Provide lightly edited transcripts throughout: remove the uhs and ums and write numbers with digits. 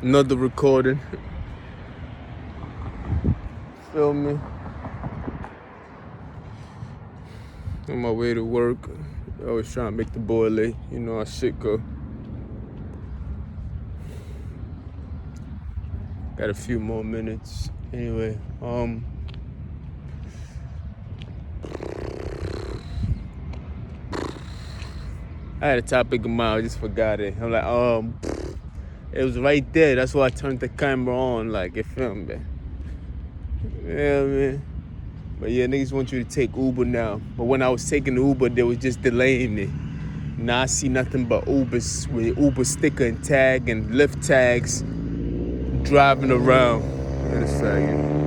Another recording. Feel me? On my way to work. Always trying to make the boy late. You know how shit go. Got a few more minutes. Anyway, I had a topic in mind, I just forgot it. I'm like, it was right there. That's why I turned the camera on, like, you feel me? Yeah, man. But yeah, niggas want you to take Uber now. But when I was taking the Uber, they was just delaying it. Now I see nothing but Ubers with Uber sticker and tag and Lyft tags driving around. In a second.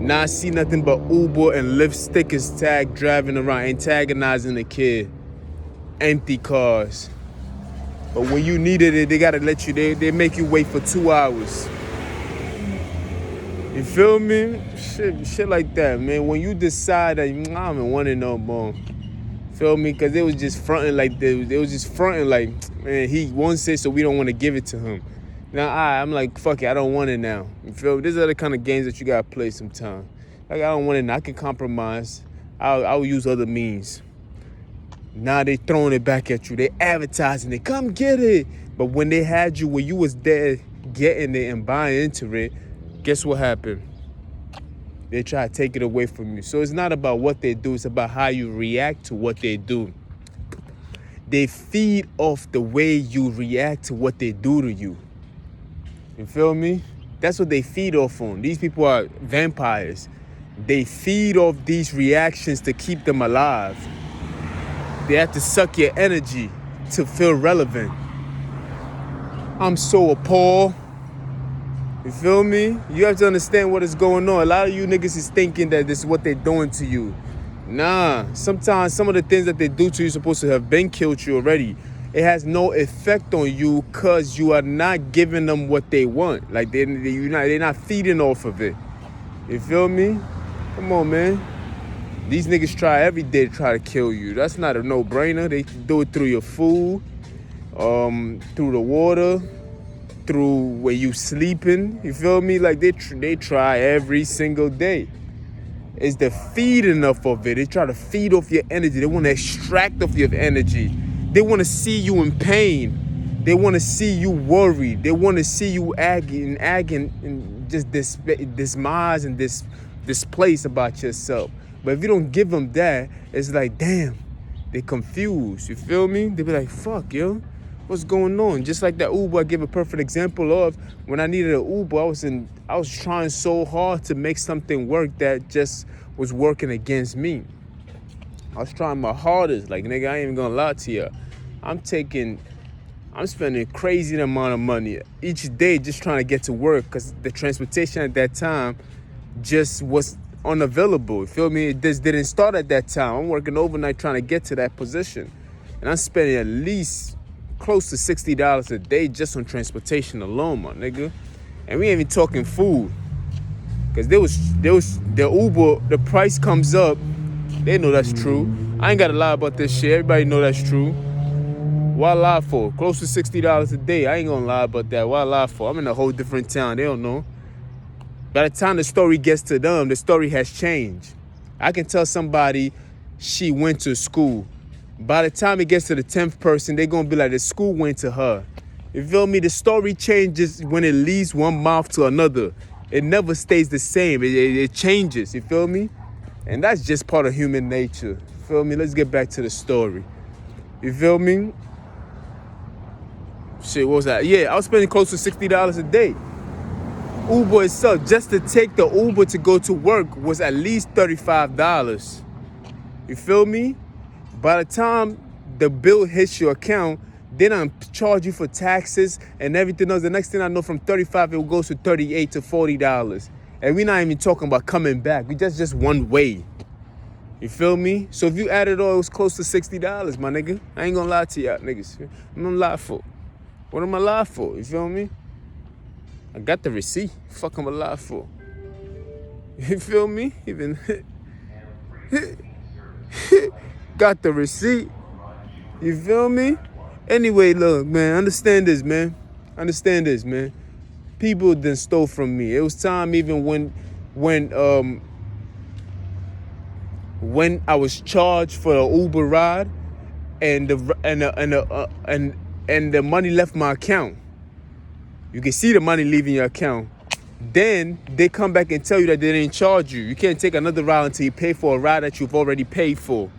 Now I see nothing but Uber and Lyft stickers tag driving around, antagonizing the kid. Empty cars. But when you needed it, they gotta let you, they make you wait for 2 hours. You feel me? Shit like that, man. When you decide that I don't want it no more. Feel me? Cause they was just fronting like man, he wants it, so we don't want to give it to him. Now I'm like, fuck it, I don't want it now. You feel me? These are the kind of games that you gotta play sometimes. Like, I don't want it now. I can compromise. I'll use other means. Now they throwing it back at you. They advertising it. Come get it. But when they had you, when you was there getting it and buying into it, guess what happened? They try to take it away from you. So it's not about what they do. It's about how you react to what they do. They feed off the way you react to what they do to you. You feel me? That's what they feed off on. These people are vampires. They feed off these reactions to keep them alive. They have to suck your energy to feel relevant. I'm so appalled. You feel me? You have to understand what is going on. A lot of you niggas is thinking that this is what they're doing to you. Nah, sometimes some of the things that they do to you supposed to have been killed you already. It has no effect on you because you are not giving them what they want. Like, they're not feeding off of it. You feel me? Come on, man. These niggas try every day to try to kill you. That's not a no-brainer. They do it through your food, through the water, through where you sleeping. You feel me? Like, they try every single day. It's the feeding off of it. They try to feed off your energy. They want to extract off your energy. They want to see you in pain. They want to see you worried. They want to see you agging and just dismise and displaced about yourself. But if you don't give them that, it's like, damn, they confused. You feel me? They be like, fuck, yo, what's going on? Just like that Uber I give a perfect example of. When I needed an Uber, I was trying so hard to make something work that just was working against me. I was trying my hardest. Like, nigga, I ain't even gonna lie to you. I'm spending a crazy amount of money each day just trying to get to work because the transportation at that time just was unavailable. You feel me? It just didn't start at that time. I'm working overnight trying to get to that position. And I'm spending at least close to $60 a day just on transportation alone, my nigga. And we ain't even talking food. Cause there was the Uber, the price comes up. They know that's true. I ain't gotta lie about this shit. Everybody know that's true. Why lie for? Close to $60 a day. I ain't gonna lie about that. Why lie for? I'm in a whole different town. They don't know. By the time the story gets to them, the story has changed. I can tell somebody she went to school. By the time it gets to the 10th person, they're going to be like, the school went to her. You feel me? The story changes when it leaves one mouth to another. It never stays the same. It changes. You feel me? And that's just part of human nature. You feel me? Let's get back to the story. You feel me? Shit, what was that? Yeah, I was spending close to $60 a day. Uber itself, just to take the Uber to go to work was at least $35. You feel me? By the time the bill hits your account, they don't charge you for taxes and everything else. The next thing I know, from $35, it goes to $38 to $40. And we're not even talking about coming back. We just one way. You feel me? So if you add it all, it was close to $60, my nigga. I ain't gonna lie to y'all niggas. I'm gonna lie for. What am I lie for? You feel me? I got the receipt. Fuck, I'm alive for. You feel me? Even got the receipt. You feel me? Anyway, look, man, understand this, man. Understand this, man. People done stole from me. It was time even when I was charged for the Uber ride and the money left my account. You can see the money leaving your account. Then they come back and tell you that they didn't charge you. You can't take another ride until you pay for a ride that you've already paid for.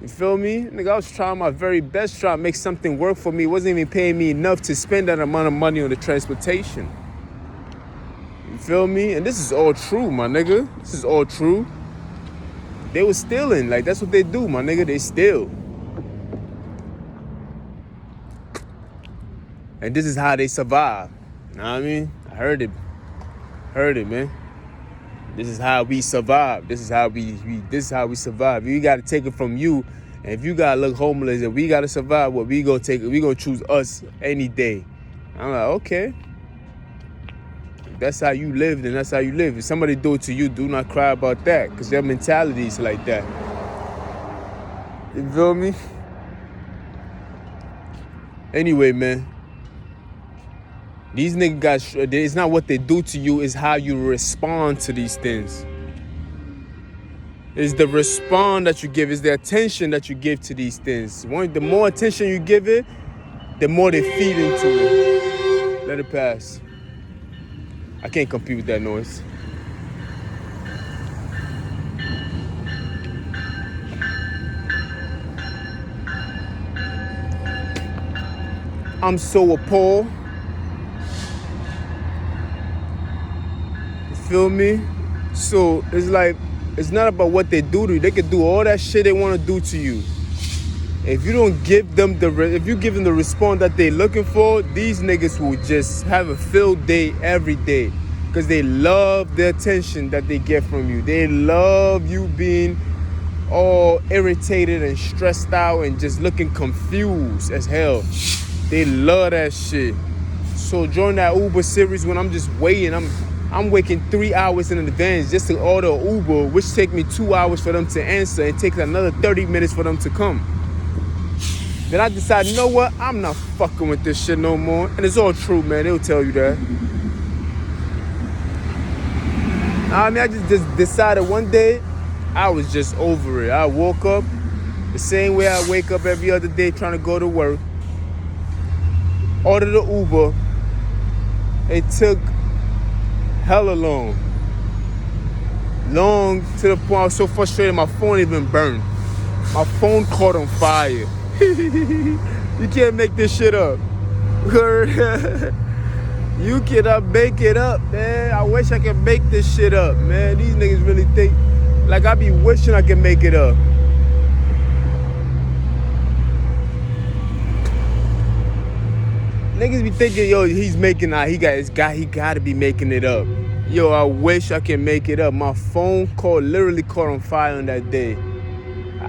You feel me? Nigga, I was trying my very best, trying to make something work for me. It wasn't even paying me enough to spend that amount of money on the transportation. You feel me? And this is all true, my nigga. This is all true. They was stealing. Like, that's what they do, my nigga. They steal. And this is how they survive. You know what I mean? I heard it. Heard it, man. This is how we survive. This is how we survive. We gotta take it from you. And if you gotta look homeless and we gotta survive, what we gonna take it? We gonna choose us any day. I'm like, okay. If that's how you live, then that's how you live. If somebody do it to you, do not cry about that. Cause their mentality is like that. You feel me? Anyway, man. These niggas got, it's not what they do to you, it's how you respond to these things. It's the response that you give, it's the attention that you give to these things. The more attention you give it, the more they feed into it. Let it pass. I can't compete with that noise. I'm so appalled. Feel me? So it's like, it's not about what they do to you. They can do all that shit they want to do to you. If you don't give them if you give them the response that they're looking for, these niggas will just have a field day every day. Because they love the attention that they get from you. They love you being all irritated and stressed out and just looking confused as hell. They love that shit. So during that Uber series, when I'm just waiting, I'm waking 3 hours in advance just to order Uber, which take me 2 hours for them to answer and takes another 30 minutes for them to come. Then I decided, you know what? I'm not fucking with this shit no more. And it's all true, man. They'll tell you that. I mean, I just decided one day I was just over it. I woke up the same way I wake up every other day trying to go to work. Ordered the Uber. It took hella long. Long to the point I was so frustrated my phone even burned. My phone caught on fire. You can't make this shit up. You cannot make it up, man. I wish I could make this shit up, man. These niggas really think, like I be wishing I could make it up. Niggas be thinking, yo, he's making out. He got to be making it up. Yo, I wish I could make it up. My phone literally caught on fire on that day.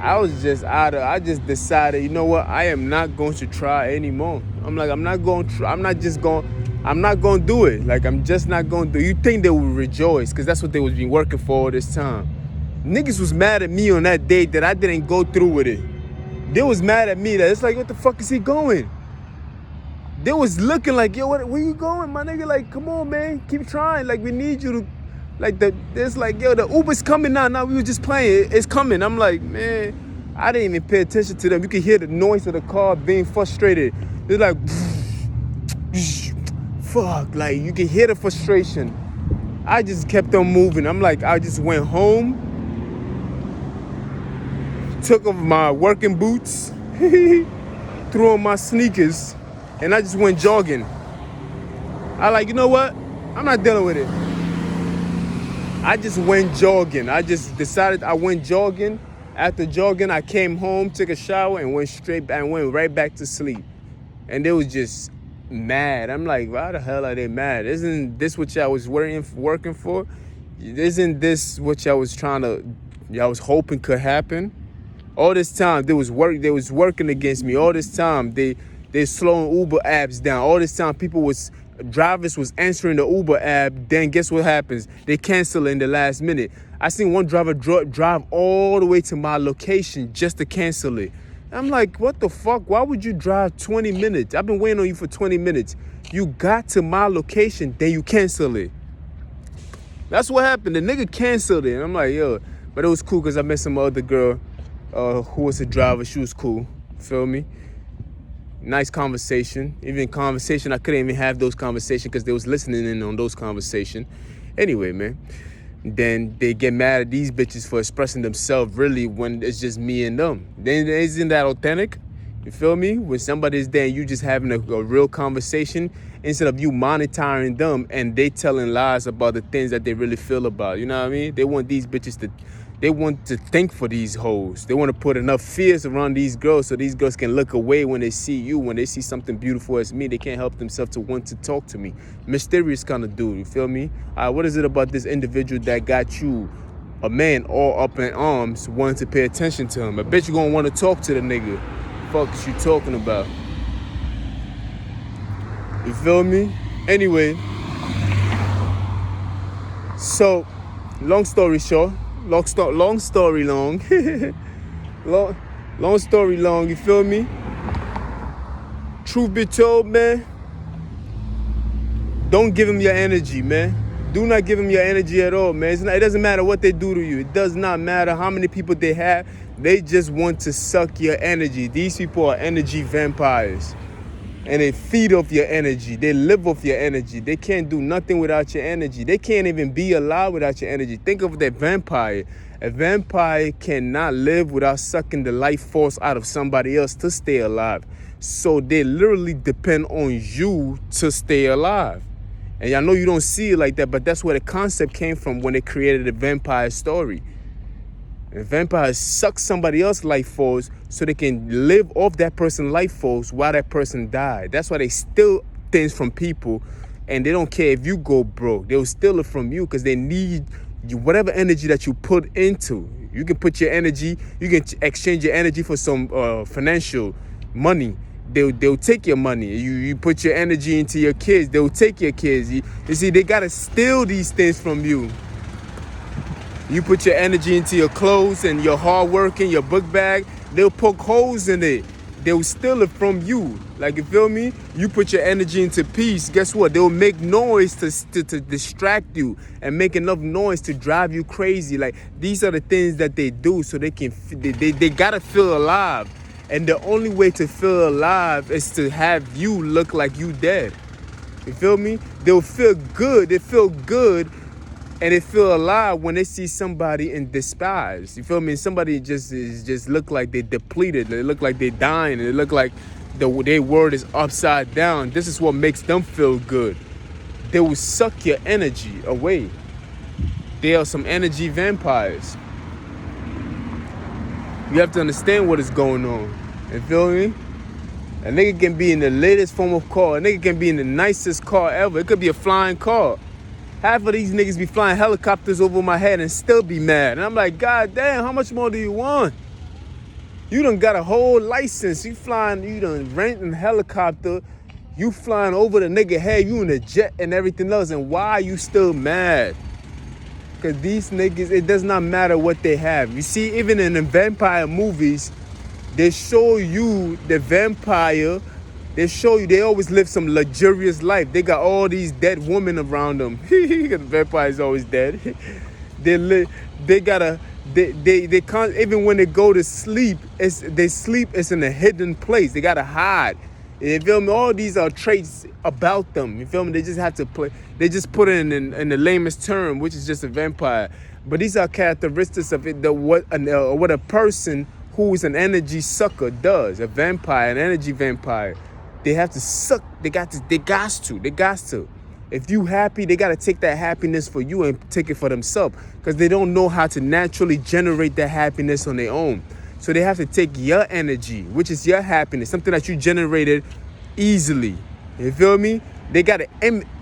I just decided, you know what? I am not going to try anymore. I'm like, I'm not going to do it. Like, I'm just not going to do it. You think they would rejoice because that's what they was been working for all this time. Niggas was mad at me on that day that I didn't go through with it. They was mad at me that it's like, what the fuck is he going? They was looking like, yo, where you going, my nigga? Like, come on, man, keep trying. Like, we need you to, like, it's like, yo, the Uber's coming now. Now we were just playing. It's coming. I'm like, man, I didn't even pay attention to them. You could hear the noise of the car being frustrated. They're like, fuck, like, you can hear the frustration. I just kept on moving. I'm like, I just went home, took off my working boots, threw on my sneakers, and I just went jogging. I like, you know what? I'm not dealing with it. I just went jogging. I just decided I went jogging. After jogging, I came home, took a shower, and went right back to sleep. And they was just mad. I'm like, why the hell are they mad? Isn't this what y'all was working for? Isn't this what y'all was hoping could happen? All this time they was working against me. All this time they slowing Uber apps down. All this time drivers was answering the Uber app. Then guess what happens? They cancel in the last minute. I seen one driver drive all the way to my location just to cancel it. I'm like, what the fuck? Why would you drive 20 minutes? I've been waiting on you for 20 minutes. You got to my location, then you cancel it. That's what happened. The nigga canceled it. And I'm like, yo, but it was cool because I met some other girl who was a driver. She was cool. Feel me? Nice conversation. Even conversation, I couldn't even have those conversations because they was listening in on those conversations. Anyway, man. Then they get mad at these bitches for expressing themselves really when it's just me and them. Then isn't that authentic? You feel me? When somebody's there and you just having a real conversation instead of you monitoring them and they telling lies about the things that they really feel about. You know what I mean? They want these bitches to, they want to think for these hoes. They want to put enough fears around these girls so these girls can look away when they see you. When they see something beautiful as me, they can't help themselves to want to talk to me. Mysterious kind of dude, you feel me? What is it about this individual that got you, a man, all up in arms, wanting to pay attention to him? I bet you gonna want to talk to the nigga. Fuck is you talking about? You feel me? Anyway, so long story short, long story long, long story long. You feel me? Truth be told, man, don't give them your energy, man. Do not give them your energy at all, man. It doesn't matter what they do to you. It does not matter how many people they have. They just want to suck your energy. These people are energy vampires. And they feed off your energy. They live off your energy. They can't do nothing without your energy. They can't even be alive without your energy. Think of that vampire. A vampire cannot live without sucking the life force out of somebody else to stay alive. So they literally depend on you to stay alive. And I know you don't see it like that, but that's where the concept came from when they created the vampire story. And vampires suck somebody else's life force so they can live off that person's life force while that person died. That's why they steal things from people, and they don't care if you go broke. They'll steal it from you because they need you, whatever energy that you put into. You can put your energy, you can exchange your energy for some financial money. They'll take your money. You put your energy into your kids, they'll take your kids. You see, they gotta steal these things from you. You put your energy into your clothes and your hard work in your book bag, they'll poke holes in it. They'll steal it from you. Like, you feel me? You put your energy into peace, guess what? They'll make noise to distract you and make enough noise to drive you crazy. Like, these are the things that they do so they can, they gotta feel alive. And the only way to feel alive is to have you look like you dead. You feel me? They'll feel good. They feel good. And they feel alive when they see somebody in despise. You feel me? Somebody just look like they depleted. They look like they dying. They look like their world is upside down. This is what makes them feel good. They will suck your energy away. They are some energy vampires. You have to understand what is going on. You feel me? A nigga can be in the latest form of car. A nigga can be in the nicest car ever. It could be a flying car. Half of these niggas be flying helicopters over my head and still be mad. And I'm like, God damn, how much more do you want? You done got a whole license. You done renting a helicopter. You flying over the nigga head. You in a jet and everything else. And why are you still mad? Because these niggas, it does not matter what they have. You see, even in the vampire movies, they show you the vampire. They show you they always live some luxurious life. They got all these dead women around them. The vampire's always dead. They can't, even when they go to sleep, it's in a hidden place. They gotta hide. You feel me? All these are traits about them. You feel me? They just have to play. They just put it in the lamest term, which is just a vampire. But these are characteristics of it. What a person who is an energy sucker does. A vampire, an energy vampire. They have to suck. They got to. If you happy, they got to take that happiness for you and take it for themselves because they don't know how to naturally generate that happiness on their own. So they have to take your energy, which is your happiness, something that you generated easily. You feel me? They got to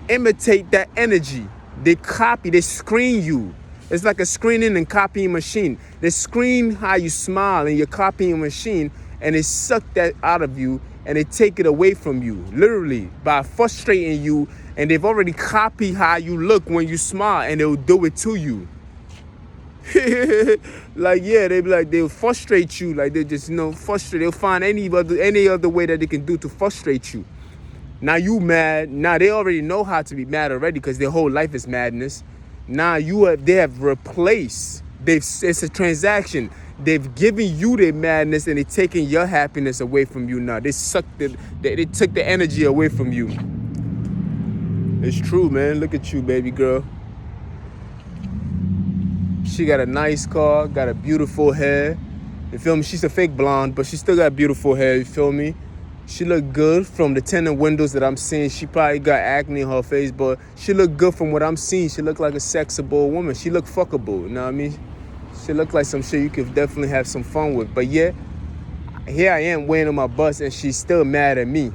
imitate that energy. They copy, they screen you. It's like a screening and copying machine. They screen how you smile in your copying machine and they suck that out of you and they take it away from you, literally, by frustrating you. And they've already copied how you look when you smile and they'll do it to you. Like, yeah, they be like, they'll frustrate you. Like, they just, frustrate. They'll find any other way that they can do to frustrate you. Now you mad. Now they already know how to be mad already because their whole life is madness. Now they have replaced. It's a transaction. They've given you their madness and they're taking your happiness away from you now. They sucked it. They took the energy away from you. It's true, man. Look at you, baby girl. She got a nice car, got a beautiful hair. You feel me? She's a fake blonde, but she still got beautiful hair. You feel me? She look good from the tinted windows that I'm seeing. She probably got acne on her face, but she look good from what I'm seeing. She look like a sexable woman. She look fuckable, you know what I mean? She look like some shit you could definitely have some fun with. But yeah, here I am waiting on my bus and she's still mad at me.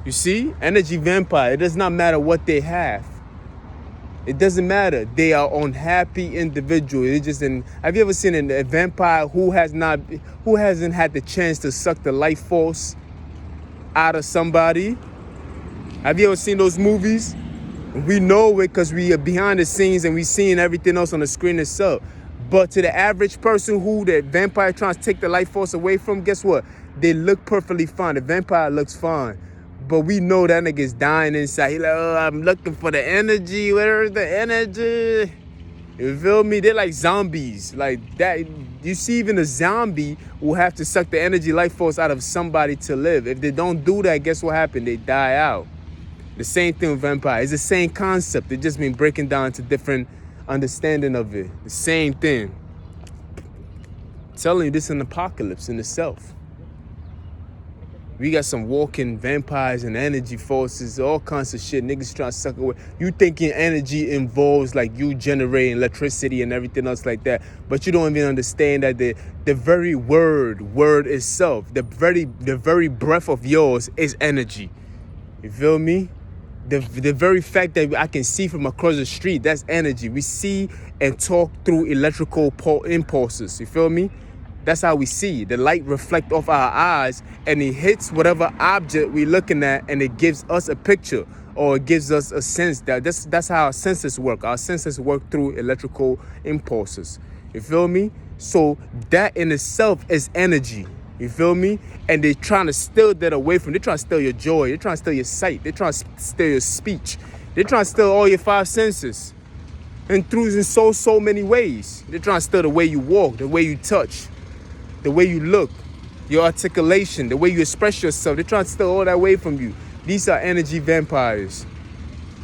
You see? Energy vampire. It does not matter what they have. It doesn't matter. They are unhappy individuals. Have you ever seen a vampire who hasn't had the chance to suck the life force out of somebody? Have you ever seen those movies? We know it because we are behind the scenes and we seeing everything else on the screen itself. But to the average person who the vampire trying to take the life force away from, guess what? They look perfectly fine. The vampire looks fine. But we know that nigga's dying inside. He like, oh, I'm looking for the energy. Where's the energy? You feel me? They're like zombies. Like that. You see, even a zombie will have to suck the energy life force out of somebody to live. If they don't do that, guess what happened? They die out. The same thing with vampire. It's the same concept. It just been breaking down to different understanding of it. The same thing. I'm telling you, this is an apocalypse in itself. We got some walking vampires and energy forces, all kinds of shit. Niggas trying to suck away. You thinking energy involves like you generating electricity and everything else like that. But you don't even understand that the very word itself, the very breath of yours is energy. You feel me? The very fact that I can see from across the street, that's energy. We see and talk through electrical impulses. You feel me? That's how we see. The light reflects off our eyes and it hits whatever object we're looking at and it gives us a picture or it gives us a sense. That's how our senses work. Our senses work through electrical impulses. You feel me? So that in itself is energy. You feel me? And they're trying to steal that away from you. They're trying to steal your joy. They're trying to steal your sight. They're trying to steal your speech. They're trying to steal all your five senses. And through in so many ways. They're trying to steal the way you walk, the way you touch, the way you look, your articulation, the way you express yourself. They're trying to steal all that away from you. These are energy vampires.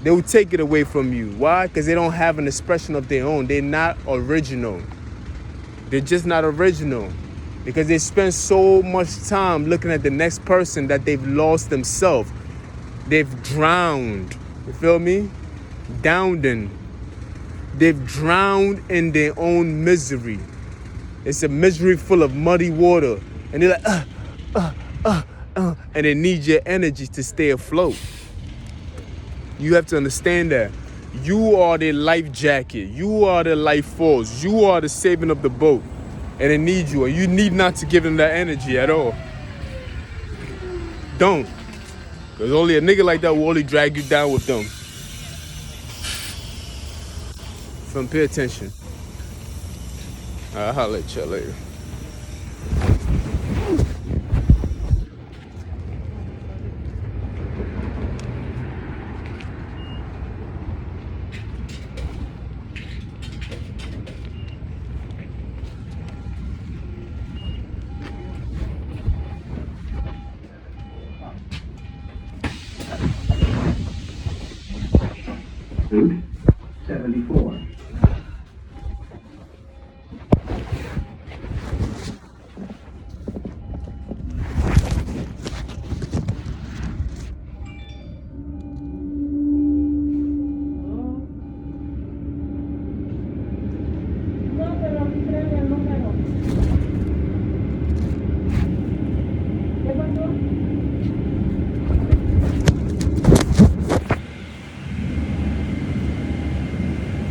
They will take it away from you. Why? Because they don't have an expression of their own. They're not original. They're just not original. Because they spend so much time looking at the next person that they've lost themselves. They've drowned. You feel me? Drowning. They've drowned in their own misery. It's a misery full of muddy water. And they're like, and they need your energy to stay afloat. You have to understand that. You are the life jacket. You are the life force. You are the saving of the boat. And they need you. And you need not to give them that energy at all. Don't. Because only a nigga like that will only drag you down with them. So pay attention. I'll holler at y'all later. Route 74.